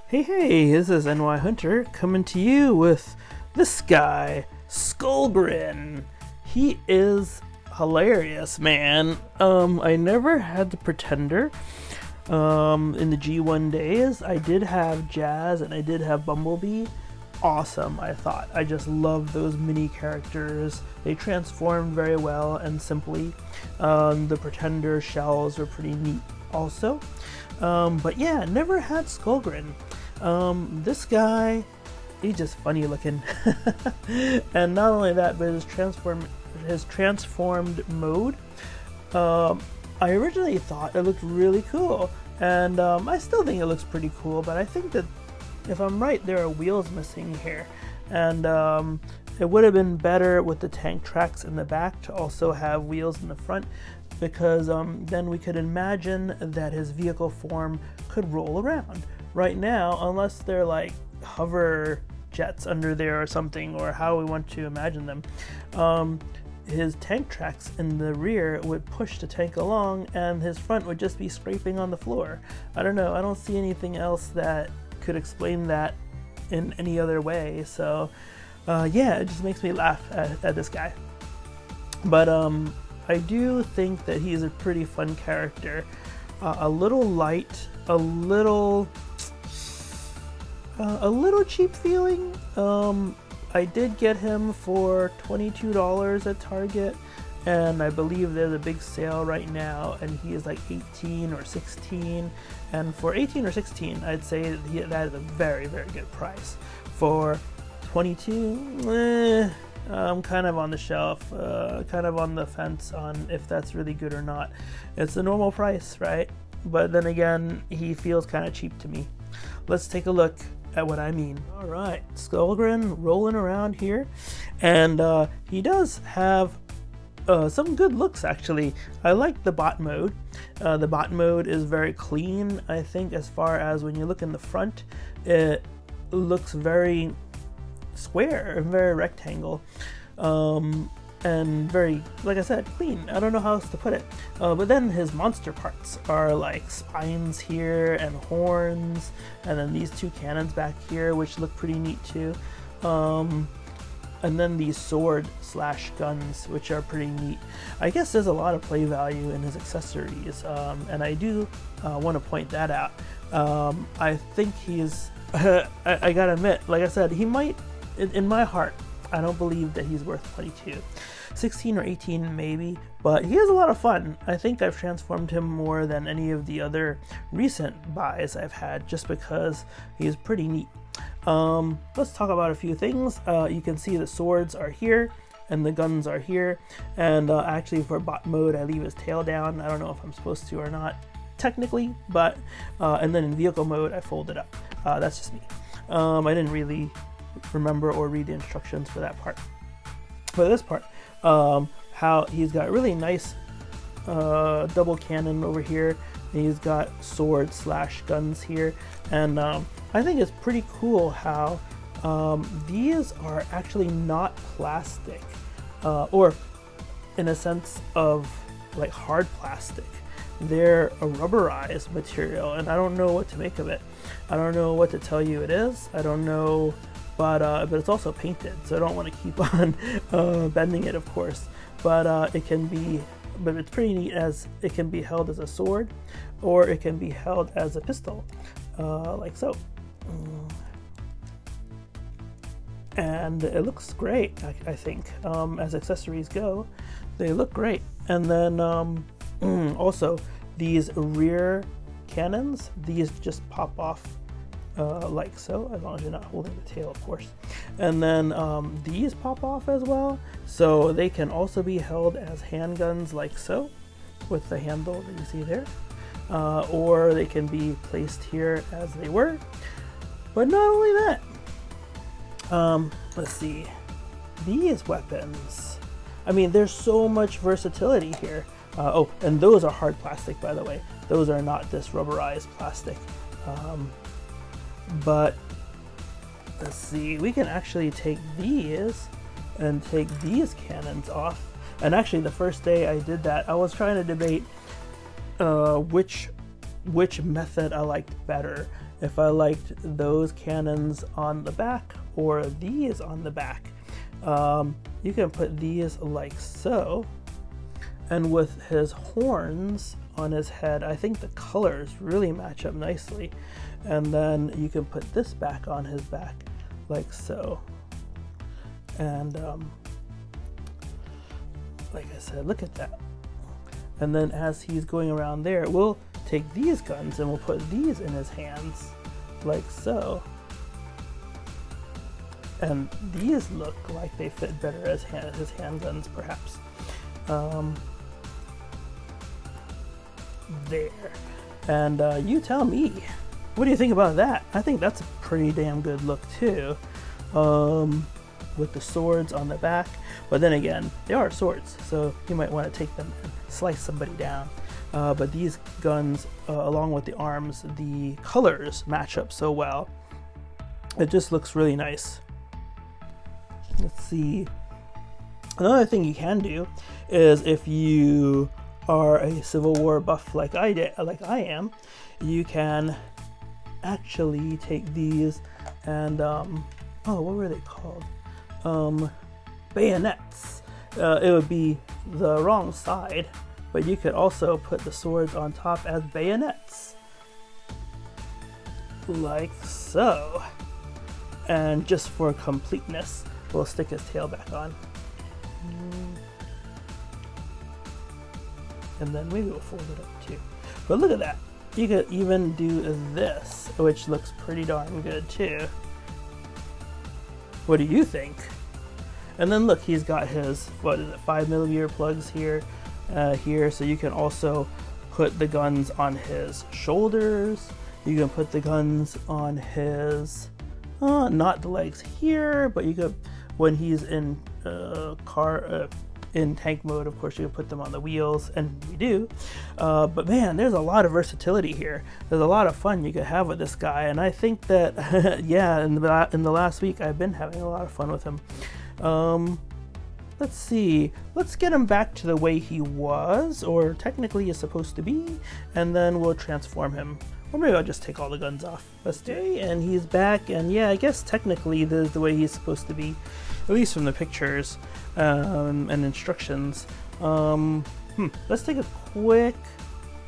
Hey, this is NY Hunter coming to you with this guy, Skullgrin. He is hilarious, man. I never had the Pretender in the G1 days. I did have Jazz and I did have Bumblebee. Awesome, I thought. I just love those mini characters. They transformed very well and simply. The Pretender shells are pretty neat also. But yeah, never had Skullgrin. This guy, he's just funny looking. And not only that, but his transformed mode, I originally thought it looked really cool, and I still think it looks pretty cool, but I think that if I'm right, there are wheels missing here, and it would have been better with the tank tracks in the back to also have wheels in the front, because then we could imagine that his vehicle form could roll around. Right now, unless they're like hover jets under there or something, or how we want to imagine them, his tank tracks in the rear would push the tank along and his front would just be scraping on the floor. I don't know, I don't see anything else that could explain that in any other way, so yeah, it just makes me laugh at this guy. But I do think that he's a pretty fun character. A little light, a little cheap feeling. I did get him for $22 at Target, and I believe there's a big sale right now, and he is like 18 or 16. And for 18 or 16, I'd say that is a very, very good price. For 22, I'm kind of on the shelf, kind of on the fence on if that's really good or not. It's a normal price, right? But then again, he feels kind of cheap to me. Let's take a look at what I mean. All right, Skullgrin rolling around here, and he does have some good looks, actually. I like the bot mode. The bot mode is very clean, I think, as far as when you look in the front, it looks very square and very rectangle, and very, like I said, clean. I don't know how else to put it. But then his monster parts are like spines here and horns, and then these two cannons back here, which look pretty neat too. And then these sword slash guns, which are pretty neat. I guess there's a lot of play value in his accessories, and I do want to point that out. I think he's, I gotta admit, like I said, he might, in my heart, I don't believe that he's worth 22. 16 or 18 maybe, but he has a lot of fun. I think I've transformed him more than any of the other recent buys I've had, just because he's pretty neat. Let's talk about a few things. You can see the swords are here and the guns are here, and actually for bot mode I leave his tail down. I don't know if I'm supposed to or not technically, but and then in vehicle mode I fold it up. That's just me. I didn't really remember or read the instructions for that part. For this part, how he's got really nice double cannon over here, and he's got sword slash guns here, and I think it's pretty cool how these are actually not plastic, or in a sense of like hard plastic. They're a rubberized material, and I don't know what to make of it. I don't know what to tell you it is. I don't know. But it's also painted, so I don't want to keep on bending it, of course. But it can be, but it's pretty neat, as it can be held as a sword, or it can be held as a pistol, like so. And it looks great, I think. As accessories go, they look great. And then also these rear cannons, these just pop off. Like so, as long as you're not holding the tail, of course. And then these pop off as well, so they can also be held as handguns, like so, with the handle that you see there, or they can be placed here as they were. But not only that, let's see, these weapons, I mean, there's so much versatility here. Oh, and those are hard plastic, by the way. Those are not this rubberized plastic. But let's see, we can actually take these and take these cannons off. And actually, the first day I did that, I was trying to debate which method I liked better. if I liked those cannons on the back or these on the back. You can put these like so, and with his horns on his head, I think the colors really match up nicely. And then you can put this back on his back like so. And like I said, look at that. And then as he's going around there, we'll take these guns and we'll put these in his hands like so. And these look like they fit better as his handguns, perhaps. There. And you tell me, what do you think about that? I think that's a pretty damn good look too. With the swords on the back. But then again, they are swords, so you might want to take them and slice somebody down. But these guns, along with the arms, the colors match up so well. It just looks really nice. Let's see. Another thing you can do is, if you are a Civil War buff like I am, you can actually take these and oh, what were they called? Bayonets. It would be the wrong side, but you could also put the swords on top as bayonets, like so. And just for completeness, we'll stick his tail back on. And then maybe we'll fold it up too. But look at that. You could even do this, which looks pretty darn good too. What do you think? And then look, he's got his, what is it, 5mm plugs here, so you can also put the guns on his shoulders. You can put the guns on his, not the legs here, but you could, when he's in in tank mode, of course, you can put them on the wheels, and we do. But man, there's a lot of versatility here. There's a lot of fun you could have with this guy, and I think that, yeah, in the last week, I've been having a lot of fun with him. Let's see. Let's get him back to the way he was, or technically is supposed to be, and then we'll transform him. Or maybe I'll just take all the guns off. Let's do it. And he's back, and yeah, I guess technically this is the way he's supposed to be, at least from the pictures and instructions. Let's take a quick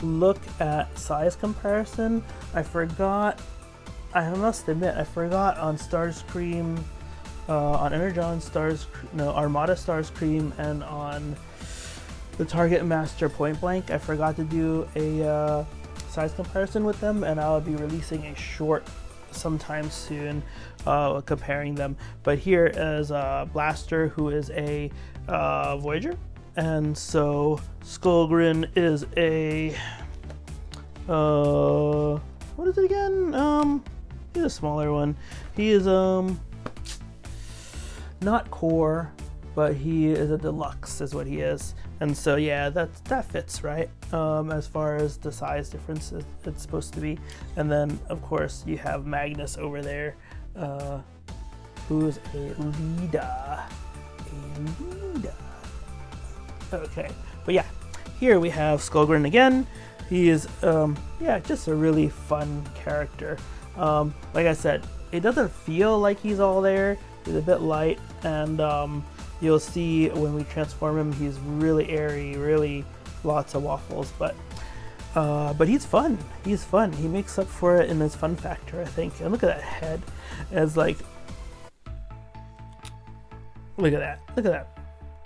look at size comparison. I must admit, I forgot on Starscream, on Energon Armada Starscream, and on the Target Master Point Blank. I forgot to do a size comparison with them, and I'll be releasing a short sometime soon comparing them. But here is Blaster, who is a Voyager, and so Skullgrin is a what is it again? He's a smaller one. He is not core, but he is a deluxe is what he is. And so yeah, that fits right as far as the size difference it's supposed to be. And then of course you have Magnus over there, who's a leader. Okay, but yeah, here we have Skullgrin again. He is yeah, just a really fun character. Like I said, it doesn't feel like he's all there. He's a bit light, and you'll see when we transform him, he's really airy, really lots of waffles, but he's fun. He's fun. He makes up for it in his fun factor, I think. And look at that head. It's like, look at that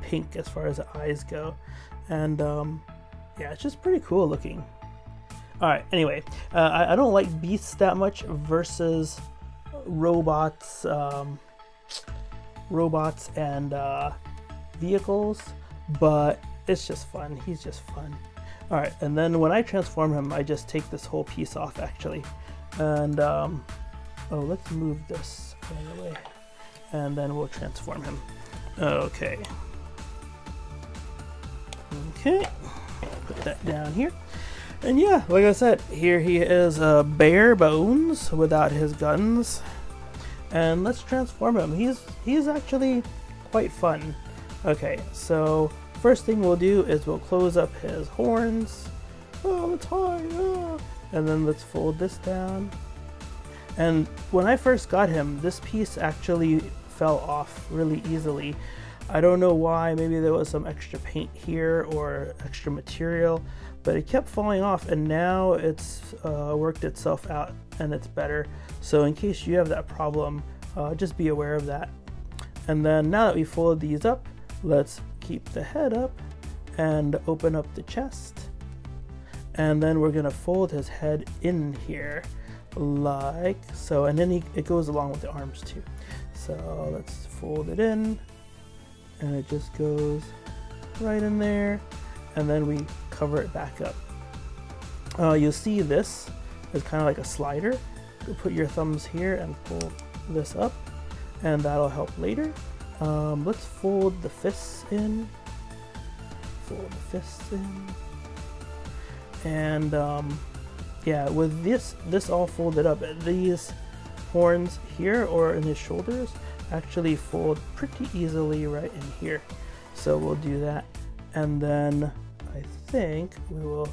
pink as far as the eyes go. And yeah, it's just pretty cool looking. All right, anyway, I don't like beasts that much versus robots, and vehicles, but it's just fun. He's just fun. All right, and then when I transform him, I just take this whole piece off actually, and oh, let's move this out of the way, and then we'll transform him. Okay, put that down here. And yeah, like I said, here he is, bare bones without his guns. And let's transform him. He's actually quite fun. Okay, so first thing we'll do is we'll close up his horns. Oh, let's hide. Oh. And then let's fold this down. And when I first got him, this piece actually fell off really easily. I don't know why, maybe there was some extra paint here or extra material, but it kept falling off, and now it's worked itself out and it's better. So in case you have that problem, just be aware of that. And then now that we folded these up, let's keep the head up and open up the chest. And then we're gonna fold his head in here like so, and then it goes along with the arms too. So let's fold it in, and it just goes right in there, and then we cover it back up. You'll see this is kind of like a slider. You put your thumbs here and pull this up, and that'll help later. Let's fold the fists in. Fold the fists in. And yeah, with this all folded up, these horns here or in his shoulders actually fold pretty easily right in here. So we'll do that. And then I think we will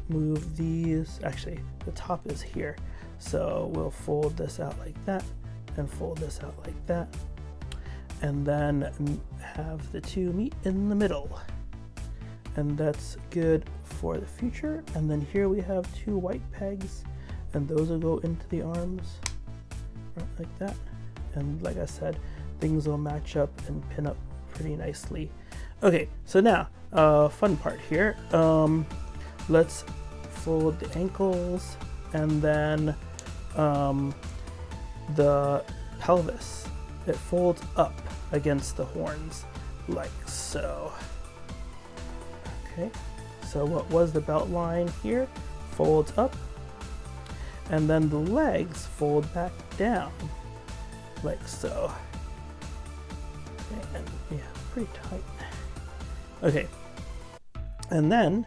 move these, actually the top is here. So we'll fold this out like that and fold this out like that. And then have the two meet in the middle. And that's good for the future. And then here we have two white pegs, and those will go into the arms right like that. And like I said, things will match up and pin up pretty nicely. Okay, so now fun part here. Let's fold the ankles, and then the pelvis, it folds up against the horns like so. Okay, so what was the belt line here folds up, and then the legs fold back down like so. Okay, and yeah, pretty tight. Okay, and then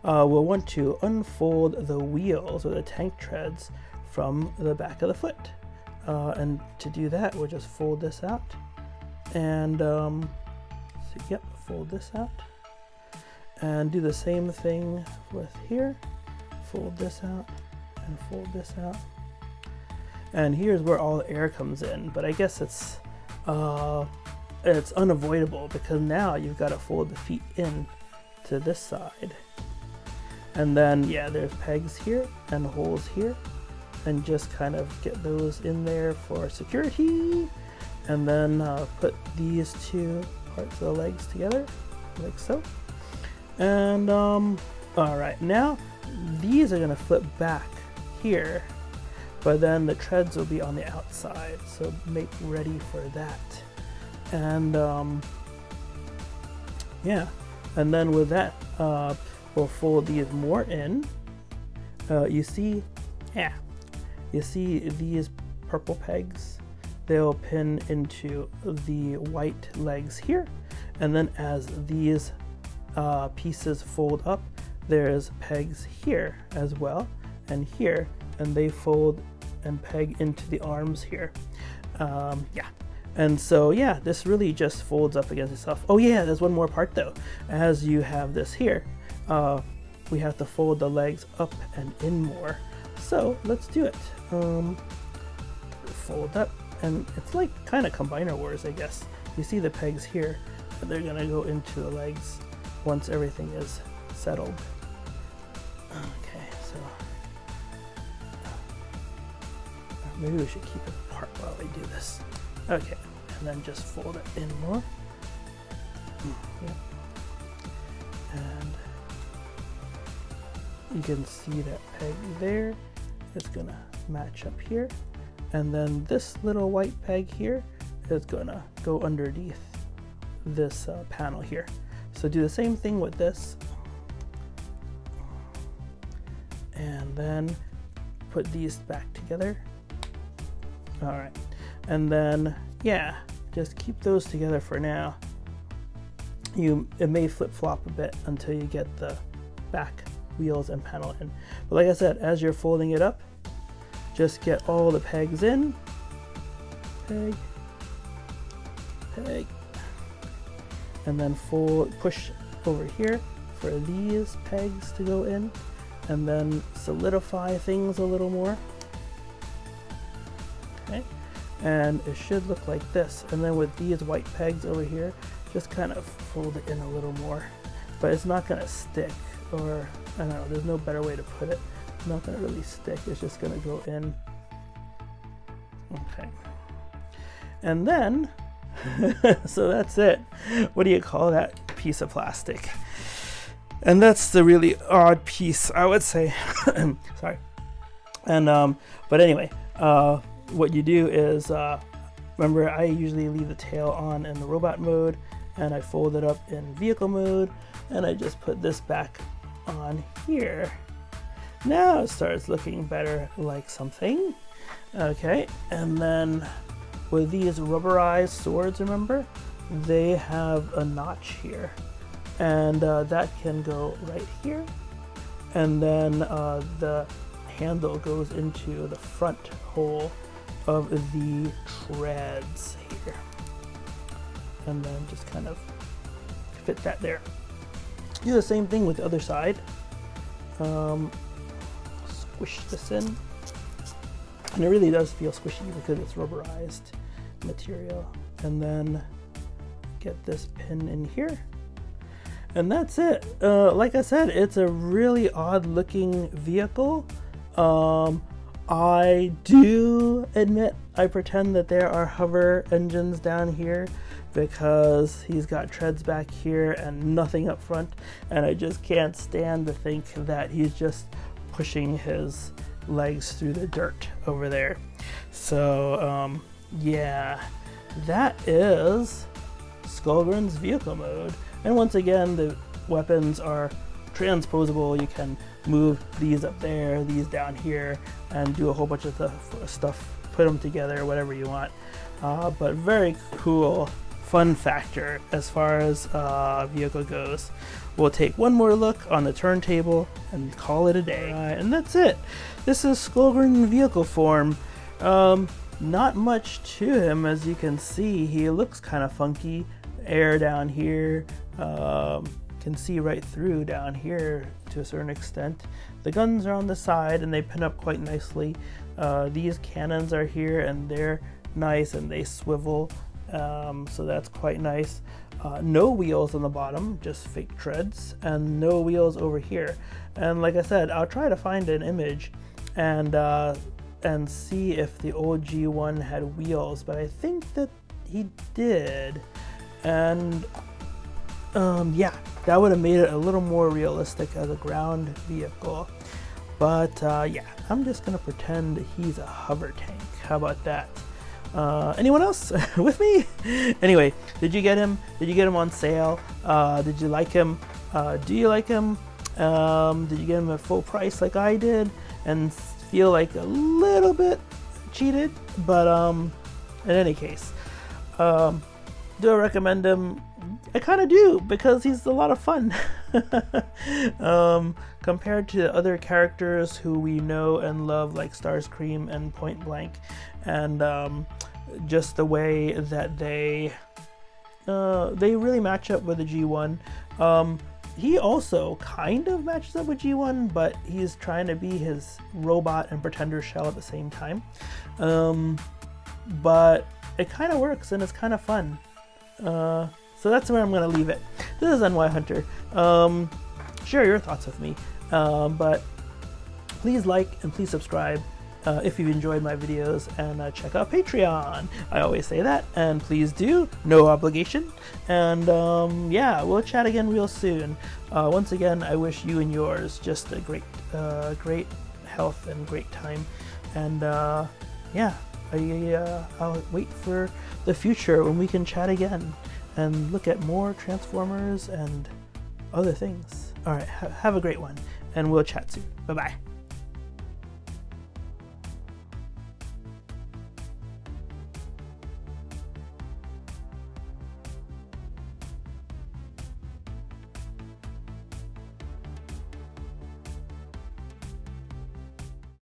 we'll want to unfold the wheels or the tank treads from the back of the foot. And to do that, we'll just fold this out, and fold this out, and do the same thing with here. Fold this out and fold this out. And here's where all the air comes in, but I guess it's unavoidable, because now you've got to fold the feet in to this side. And then yeah, there's pegs here and holes here, and just kind of get those in there for security. And then put these two parts of the legs together like so. And all right, now these are gonna flip back here, but then the treads will be on the outside, so make ready for that. And yeah, and then with that, we'll fold these more in. You see these purple pegs? They'll pin into the white legs here, and then as these pieces fold up, there's pegs here as well, and here, and they fold and peg into the arms here. Yeah, and so yeah, this really just folds up against itself. Oh yeah, there's one more part though. As you have this here, we have to fold the legs up and in more. So let's do it. Fold up, and it's like kind of Combiner Wars, I guess. You see the pegs here, and they're gonna go into the legs once everything is settled. Okay, so maybe we should keep it apart while we do this. Okay, and then just fold it in more. Yeah. And you can see that peg there. It's gonna match up here, and then this little white peg here is gonna go underneath this panel here. So do the same thing with this, and then put these back together. All right, and then yeah, just keep those together for now. It may flip-flop a bit until you get the back wheels and panel in, but like I said, as you're folding it up, just get all the pegs in. Peg, peg, and then push over here for these pegs to go in, and then solidify things a little more. okay? And it should look like this. And then with these white pegs over here, just kind of fold it in a little more. But it's not gonna stick, or I don't know, there's no better way to put it. It's not gonna really stick, it's just gonna go in. Okay. And then, so that's it. What do you call that piece of plastic? And that's the really odd piece, I would say. Sorry. And, but anyway, what you do is, remember I usually leave the tail on in the robot mode, and I fold it up in vehicle mode, and I just put this back on here. Now it starts looking better like something. Okay, and then with these rubberized swords, remember, they have a notch here, and that can go right here, and then the handle goes into the front hole of the treads here, and then just kind of fit that there. Do the same thing with the other side. Squish this in, and it really does feel squishy because it's rubberized material. And then get this pin in here, and that's it. Like I said, it's a really odd looking vehicle. I do admit I pretend that there are hover engines down here because he's got treads back here and nothing up front, and I just can't stand to think that he's just pushing his legs through the dirt over there. So yeah, that is Skullgrin's vehicle mode. And once again, the weapons are transposable. You can move these up there, these down here, and do a whole bunch of stuff, put them together, whatever you want. But very cool fun factor as far as vehicle goes. We'll take one more look on the turntable and call it a day. And that's it. This is Skullgrin vehicle form. Not much to him, as you can see. He looks kind of funky. Air down here. Can see right through down here to a certain extent. The guns are on the side and they pin up quite nicely. These cannons are here and they're nice and they swivel, so that's quite nice. No wheels on the bottom, just fake treads, and no wheels over here. And like I said, I'll try to find an image and see if the old G1 had wheels, but I think that he did. And yeah, that would have made it a little more realistic as a ground vehicle. But yeah, I'm just gonna pretend he's a hover tank. How about that? Anyone else with me? Anyway, did you get him? Did you get him on sale? Did you like him? Do you like him? Did you get him at full price like I did and feel like a little bit cheated? But in any case, do I recommend him? I kind of do, because he's a lot of fun. Compared to other characters who we know and love, like Starscream and Point Blank, and just the way that they really match up with the G1. He also kind of matches up with G1, but he's trying to be his robot and pretender shell at the same time. But it kind of works and it's kind of fun. So that's where I'm going to leave it. This is NY Hunter. Share your thoughts with me. But please like and please subscribe if you've enjoyed my videos, and check out Patreon. I always say that, and please do. No obligation. And yeah, we'll chat again real soon. Once again, I wish you and yours just a great health and great time. And yeah, I'll wait for the future when we can chat again and look at more Transformers and other things. All right, have a great one, and we'll chat soon. Bye-bye.